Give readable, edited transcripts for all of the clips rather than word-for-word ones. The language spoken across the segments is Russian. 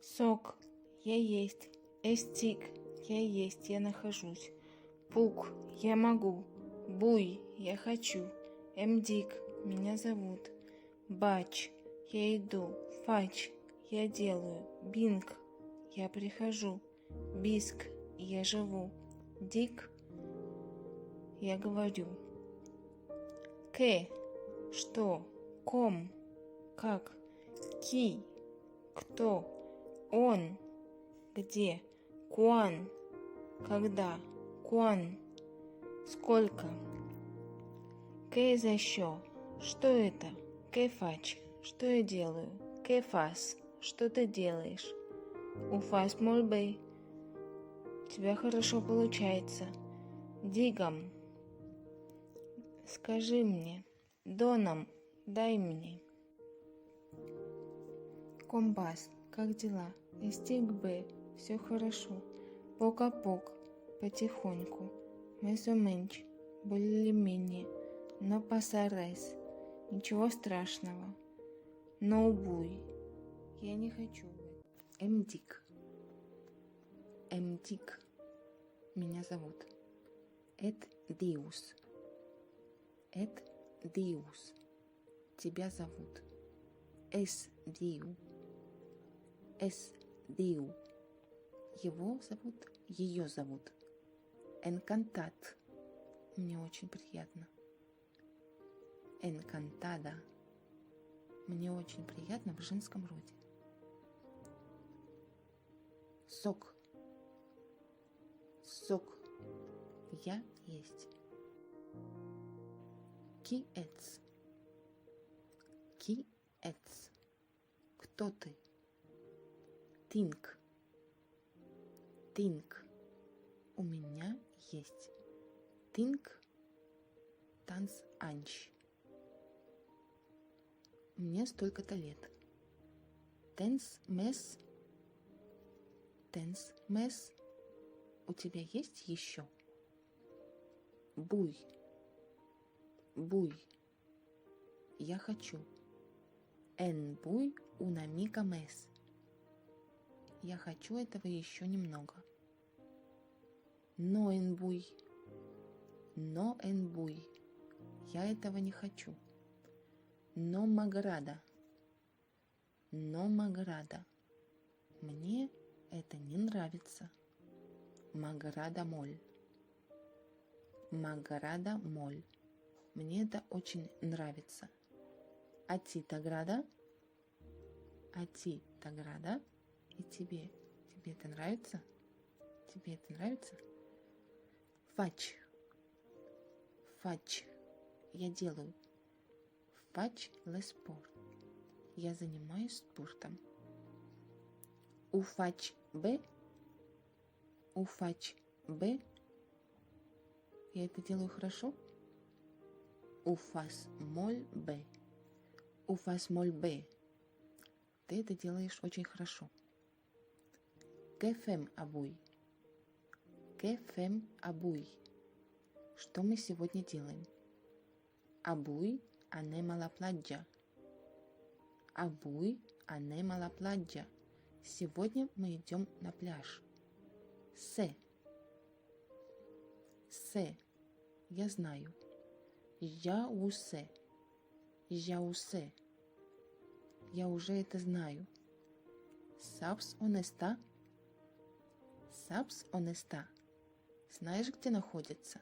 Сок, я есть. Эстик, я есть, я нахожусь. Пук, я могу. Буй, я хочу. Эмдик, меня зовут. Бач, я иду. Фач, я делаю. Бинг, я прихожу. Биск, я живу. Дик, я говорю. К, что? Ком, как? Ки, кто? Он, где? Куан, когда? Куан, сколько? Кэ за що? Что это? Кэ фач, что я делаю? Кэ фас, что ты делаешь? Уфас мольбэй, у тебя хорошо получается. Дигам, скажи мне. Донам, дай мне. Комбас, как дела? Эстик Б, все хорошо. Пок-а-пок, потихоньку. Месоменч, более-менее. Но пасарес, ничего страшного. Но убуй, я не хочу. Эмдик, Эмдик, меня зовут. Эд Диус, Эд Диус, тебя зовут. Эс Диу, Эс Диу, его зовут, ее зовут. Энкантат, мне очень приятно. Энкантада, мне очень приятно в женском роде. Сок, сок, я есть. Киэц, киэц, кто ты? Тинк, тинк, у меня есть. Тинк, танц анч. Мне столько-то лет. Тенс мес, у тебя есть еще? Буй, буй, я хочу. Эн буй унамика мес, я хочу этого еще немного. Но эн буй, я этого не хочу. Но маграда, мне это не нравится. Маграда моль, мне это очень нравится. Атитаграда, и тебе это нравится? Тебе это нравится? Фач, я делаю. Фач ле спорт, я занимаюсь спортом. Уфач Б, я это делаю хорошо. Уфас моль Б, ты это делаешь очень хорошо. Кефем абуй, что мы сегодня делаем? Абуй ане малапладжа, сегодня мы идем на пляж. Се, я знаю. Жаусе, я уже это знаю. Сапс онеста, знаешь, где находится?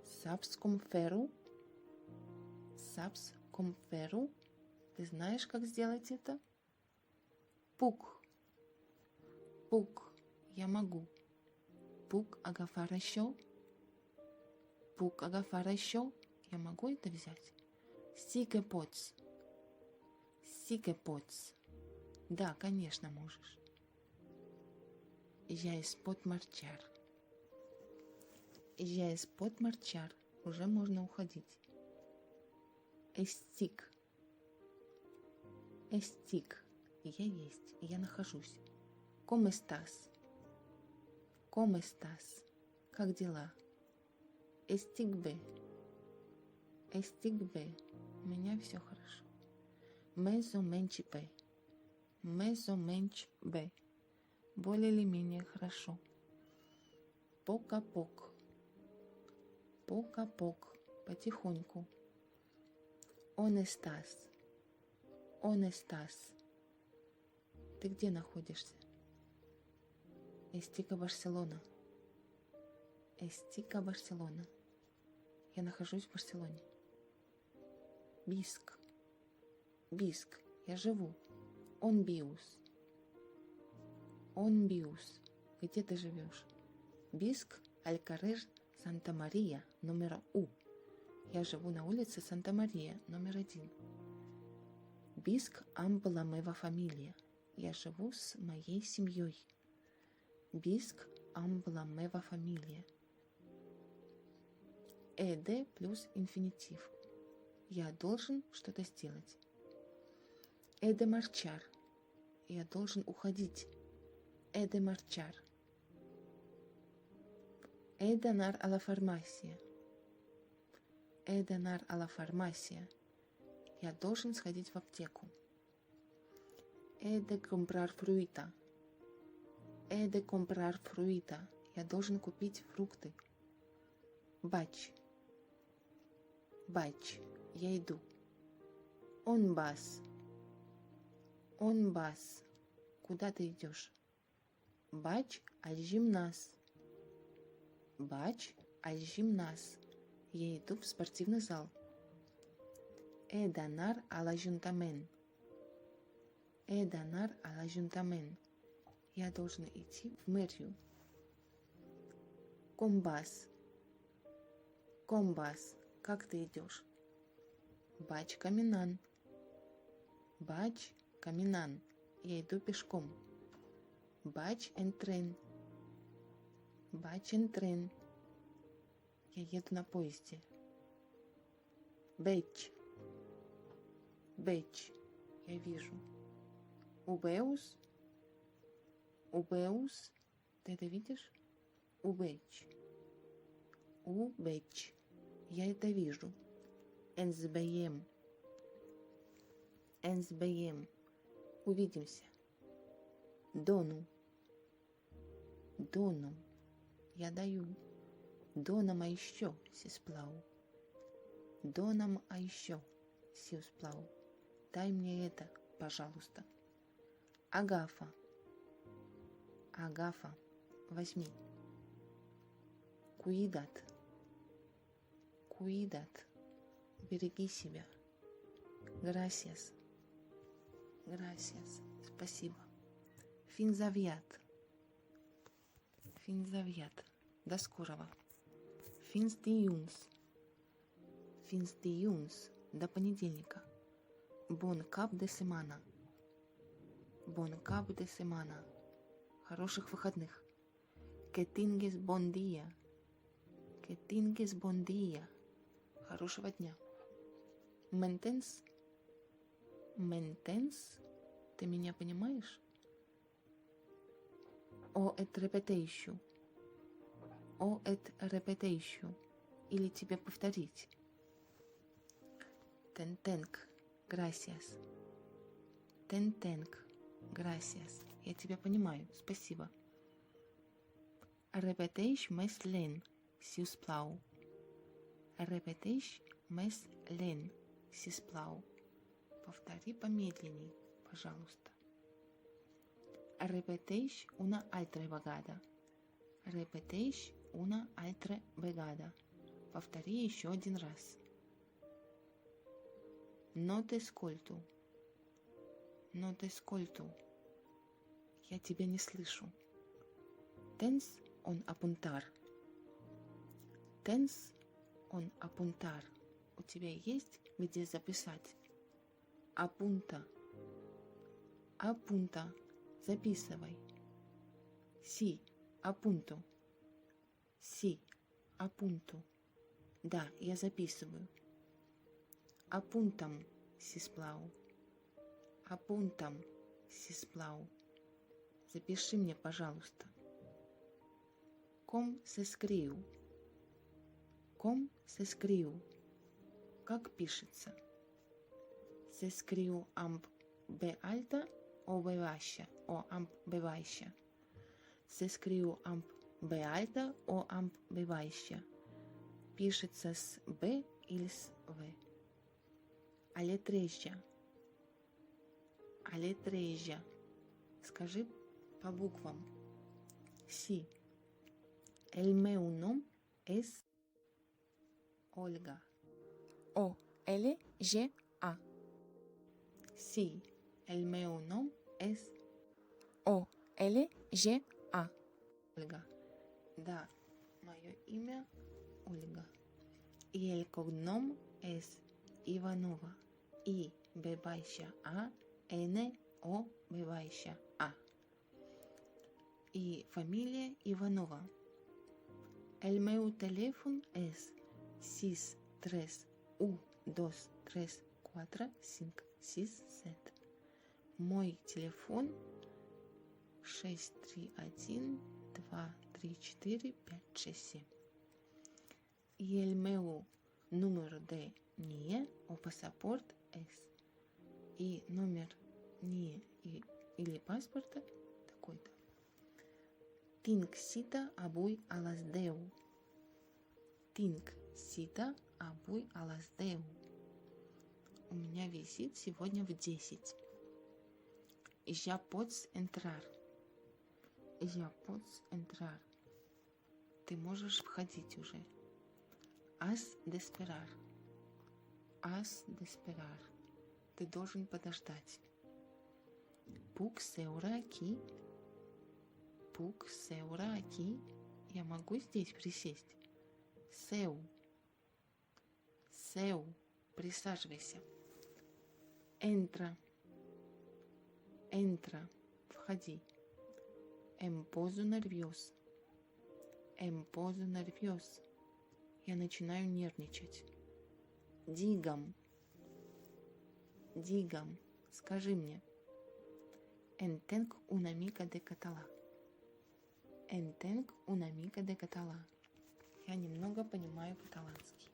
Сапс комферу, ты знаешь, как сделать это? Пук, я могу. Пук агафара еще, я могу это взять? Сикепоц, да, конечно, можешь. Я из-под марчар, уже можно уходить. Эстик, я есть, я нахожусь. Коместас, как дела? Эстик Б, у меня все хорошо. Мезо менчипе, Мезоменч Б. Более или менее хорошо. Пок-а-пок. Пок-а-пок. Потихоньку. Онестас. Онестас. Ты где находишься? Эстика, Барселона. Эстика, Барселона. Я нахожусь в Барселоне. Биск. Биск. Я живу. Онбиус. Онбиус. Где ты живешь? Биск, Алькарер, Санта-Мария, номер У. Я живу на улице Санта-Мария, номер 1. Биск, Амбла, моя фамилия. Я живу с моей семьей. Биск, Амбла, моя фамилия. Эде плюс инфинитив. Я должен что-то сделать. Эде марчар. Я должен уходить. Эде марчар. Эданар а ла фармасия. Эданар а ла фармасия. Я должен сходить в аптеку. Эде компрар фруита. Эде компрар фруита. Я должен купить фрукты. Бач. Бач. Я иду. Он бас. Он бас. Куда ты идешь? Бач аль гимназ. Бач аль гимназ. Я иду в спортивный зал. Эданар ал ажунтамен. Эданар ал ажунтамен. Я должен идти в мэрию. Комбас. Комбас. Как ты идешь? Бач каминан. Бач каминан. Я иду пешком. Бач энтрен. Бач энтрен. Я еду на поезде. Бэч. Бэч. Я вижу. Убеус. Убеус. Ты это видишь? Убэч. Убэч. Я это вижу. Энсбэем. Энсбэем. Увидимся. Дону. Дону. Я даю. Донам а еще сисплау. Донам а еще сисплау. Дай мне это, пожалуйста. Агафа. Агафа. Возьми. Куидат. Куидат. Береги себя. Грасиас. Грасиас. Спасибо. Финзавьят. Финзавьят. До скорого. Финстиюнс. Финстиюнс. До понедельника. Бон кап де семана. Бон кап де семана. Хороших выходных. Кетингес бон дия. Кетингес бон дия. Хорошего дня. Ментенс. Ментенс. Ты меня понимаешь? О эт репетейшу. О эт репетейшу. Или тебе повторить. Тентенк. Грасиас. Тентенк. Грасиас. Я тебя понимаю. Спасибо. Репетейш мес лен. Сиусплау. Репетейш мес лен. Сисплау. Повтори помедленней, пожалуйста. Repeteix una altra vegada. Repeteix una altra vegada. Повтори еще один раз. No te escolto. No te escolto. Я тебя не слышу. Tens on apuntar. Tens on apuntar. У тебя есть где записать? Apunta. Apunta. Записывай. Си, апунту. Си, апунту. Да, я записываю. Апунтам, сисплау. Апунтам, сисплау. Запиши мне, пожалуйста. Ком се скрию. Ком се скрию. Как пишется? Се скрию амб б альта o беваща, о амп беваща. Se scriu amp bealta o amp беваща. Пишется с Б или с В. A letreja. A letreja. Скажи по буквам. Sí. El meu nom es Olga. O-L-G-A. Sí. El meu nom es O-L-G-A. Ольга. Да, мое имя Ольга. Y el cognom es Иванова. И бебайша А, Н, О бебайша А. И фамилия Иванова. El meu teléfono es 631234567. Мой телефон 631-234-567. Y el meu número de NIE o pasaporte es. И номер NIE или паспорта такой-то. Tinc cita avui a les 10. Tinc cita avui a les 10. У меня визит сегодня в 10. Já pots entrar. Já pots entrar. Ты можешь входить уже. Has de esperar. Has de esperar. Ты должен подождать. Puc seure aquí. Puc seure aquí. Я могу здесь присесть. Seu. Seu. Присаживайся. Entra. Entra. Входи. Em poso nervios. Em poso nervios. Я начинаю нервничать. Digam. Digam. Скажи мне. Entenc una mica de català. Entenc una mica de català. Я немного понимаю каталанский.